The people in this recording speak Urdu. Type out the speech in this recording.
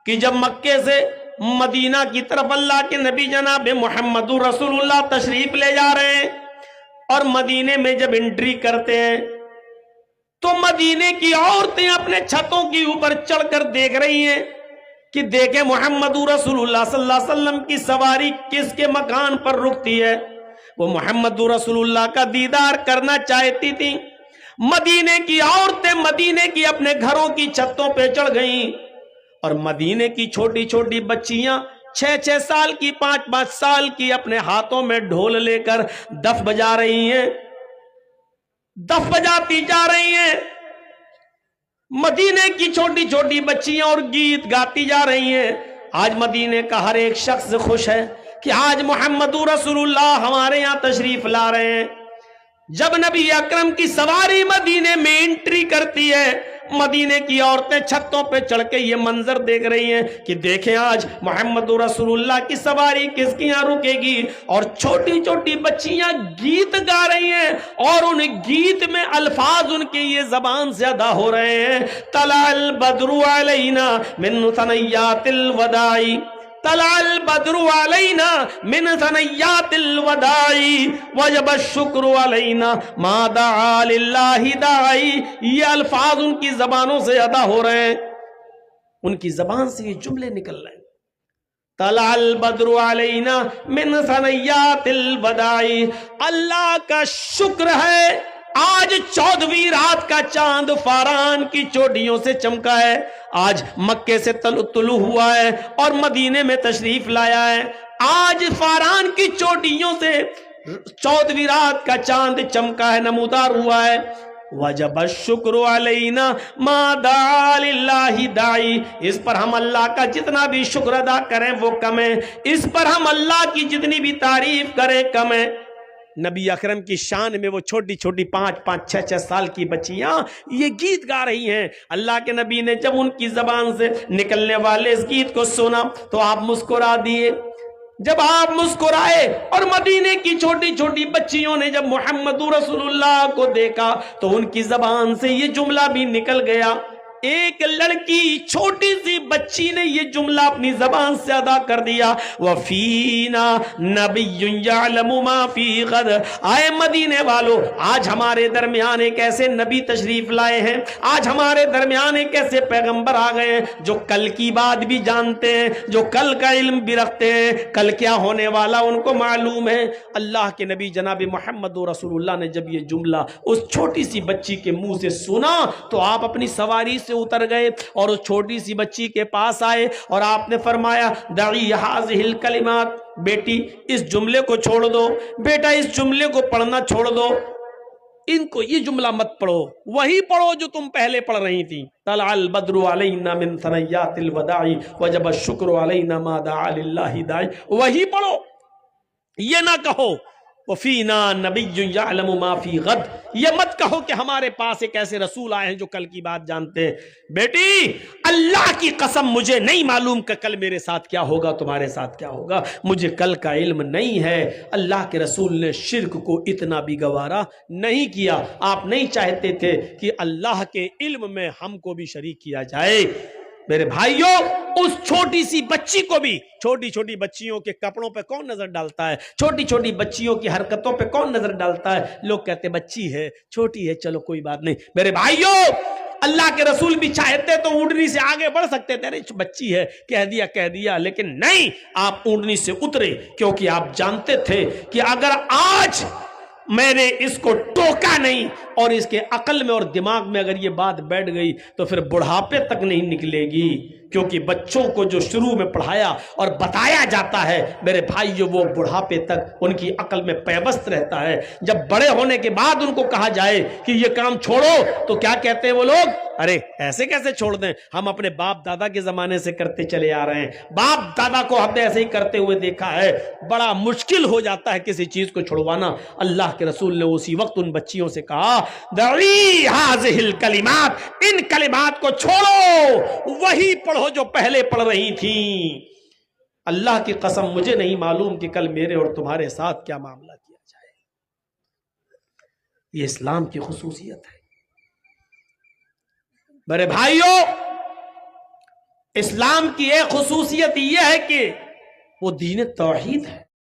کہ جب مکے سے مدینہ کی طرف اللہ کے نبی جناب محمد رسول اللہ تشریف لے جا رہے ہیں اور مدینے میں جب انٹری کرتے ہیں تو مدینے کی عورتیں اپنے چھتوں کے اوپر چڑھ کر دیکھ رہی ہیں کہ دیکھیں محمد رسول اللہ صلی اللہ علیہ وسلم کی سواری کس کے مکان پر رکتی ہے. وہ محمد رسول اللہ کا دیدار کرنا چاہتی تھی. مدینے کی عورتیں مدینے کی اپنے گھروں کی چھتوں پہ چڑھ گئیں اور مدینے کی چھوٹی چھوٹی بچیاں 6 سال کی 5 سال کی اپنے ہاتھوں میں ڈھول لے کر دف بجا رہی ہیں, دف بجاتی جا رہی ہیں. مدینے کی چھوٹی چھوٹی بچیاں اور گیت گاتی جا رہی ہیں. آج مدینے کا ہر ایک شخص خوش ہے کہ آج محمد رسول اللہ ہمارے یہاں تشریف لا رہے ہیں. جب نبی اکرم کی سواری مدینے میں انٹری کرتی ہے, مدینے کی عورتیں چھتوں پہ چڑھ کے یہ منظر دیکھ رہی ہیں کہ دیکھیں آج محمد رسول اللہ کی سواری کس کی یہاں رکے گی. اور چھوٹی چھوٹی بچیاں گیت گا رہی ہیں اور ان گیت میں الفاظ ان کے یہ زبان سے ادا ہو رہے ہیں. طلع البدر علینا من ثنیات الوداع, طلع البدر علینا من ثنیات الوداع وجب الشکر علینا ما دعا للہ داعی. یہ الفاظ ان کی زبانوں سے ادا ہو رہے ہیں, ان کی زبان سے یہ جملے نکل رہے ہیں. طلع البدر علینا من ثنیات الوداع, اللہ کا شکر ہے آج 14ویں رات کا چاند فاران کی چوٹیوں سے چمکا ہے. آج مکے سے طلوع ہوا ہے اور مدینے میں تشریف لایا ہے. آج فاران کی چوٹیوں سے 14ویں رات کا چاند چمکا ہے, نمودار ہوا ہے. وجب الشکر علینا ما دعا للہ داعی, اس پر ہم اللہ کا جتنا بھی شکر ادا کریں وہ کم ہے, اس پر ہم اللہ کی جتنی بھی تعریف کریں کم ہے. نبی اکرم کی شان میں وہ چھوٹی چھوٹی 5 6 سال کی بچیاں یہ گیت گا رہی ہیں. اللہ کے نبی نے جب ان کی زبان سے نکلنے والے اس گیت کو سنا تو آپ مسکرا دیے. جب آپ مسکرائے اور مدینے کی چھوٹی چھوٹی بچیوں نے جب محمد رسول اللہ کو دیکھا تو ان کی زبان سے یہ جملہ بھی نکل گیا. ایک لڑکی چھوٹی سی بچی نے یہ جملہ اپنی زبان سے ادا کر دیا, وَفِينَا نَبِيٌّ يَعْلَمُ مَا فِي غَدْ. آئے مدینے والو, آج ہمارے درمیان ایک ایسے نبی تشریف لائے ہیں, آج ہمارے درمیان ایک ایسے پیغمبر آ گئے ہیں جو کل کی بات بھی جانتے ہیں, جو کل کا علم بھی رکھتے ہیں, کل کیا ہونے والا ان کو معلوم ہے. اللہ کے نبی جناب محمد رسول اللہ نے جب یہ جملہ اس چھوٹی سی بچی کے منہ سے سنا تو آپ اپنی سواری سے اتر گئے اور اس چھوٹی سی بچی کے پاس آئے اور آپ نے فرمایا دعی ہذہ الکلمات, بیٹی اس جملے کو چھوڑ دو, بیٹا اس جملے کو پڑھنا چھوڑ دو, ان کو یہ جملہ مت پڑھو, وہی پڑھو جو تم پہلے پڑھ رہی تھی. طلع البدر علینا من ثنیات الوداع وجب الشکر علینا ما دعا للہ داعی. وہی پڑھو, یہ نہ کہو وَفِينَا نَبِيٌّ يَعْلَمُ مَا فِي غَدْ, یہ مت کہو کہ ہمارے پاس ایک ایسے رسول آئے ہیں جو کل کی بات جانتے ہیں. بیٹی اللہ کی قسم مجھے نہیں معلوم کہ کل میرے ساتھ کیا ہوگا, تمہارے ساتھ کیا ہوگا, مجھے کل کا علم نہیں ہے. اللہ کے رسول نے شرک کو اتنا بھی گوارا نہیں کیا. آپ نہیں چاہتے تھے کہ اللہ کے علم میں ہم کو بھی شریک کیا جائے. میرے بھائیوں, اس چھوٹی سی بچی کو بھی, چھوٹی چھوٹی بچیوں کے کپڑوں پہ کون نظر ڈالتا ہے, چھوٹی چھوٹی بچیوں کی حرکتوں پہ کون نظر ڈالتا ہے؟ لوگ کہتے بچی ہے, چھوٹی ہے, چلو کوئی بات نہیں. میرے بھائیوں, اللہ کے رسول بھی چاہتے تو اونٹنی سے آگے بڑھ سکتے تھے, بچی ہے کہہ دیا, لیکن نہیں, آپ اونٹنی سے اترے کیونکہ آپ جانتے تھے کہ اگر آج میں نے اس کو ٹوکا نہیں اور اس کے عقل میں اور دماغ میں اگر یہ بات بیٹھ گئی تو پھر بڑھاپے تک نہیں نکلے گی. کیونکہ بچوں کو جو شروع میں پڑھایا اور بتایا جاتا ہے میرے بھائیو, وہ بڑھاپے تک ان کی عقل میں پیوست رہتا ہے. جب بڑے ہونے کے بعد ان کو کہا جائے کہ یہ کام چھوڑو تو کیا کہتے ہیں وہ لوگ, ارے ایسے کیسے چھوڑ دیں, ہم اپنے باپ دادا کے زمانے سے کرتے چلے آ رہے ہیں, باپ دادا کو ہم نے ایسے ہی کرتے ہوئے دیکھا ہے. بڑا مشکل ہو جاتا ہے کسی چیز کو چھڑوانا. اللہ کے رسول نے اسی وقت ان بچیوں سے کہا دعی ہذہ الکلمات, ان کلمات کو چھوڑو, وہی پڑھو جو پہلے پڑھ رہی تھیں. اللہ کی قسم مجھے نہیں معلوم کہ کل میرے اور تمہارے ساتھ کیا معاملہ کیا جائے. یہ اسلام کی خصوصیت ہے. میرے بھائیوں, اسلام کی ایک خصوصیت یہ ہے کہ وہ دین توحید ہے.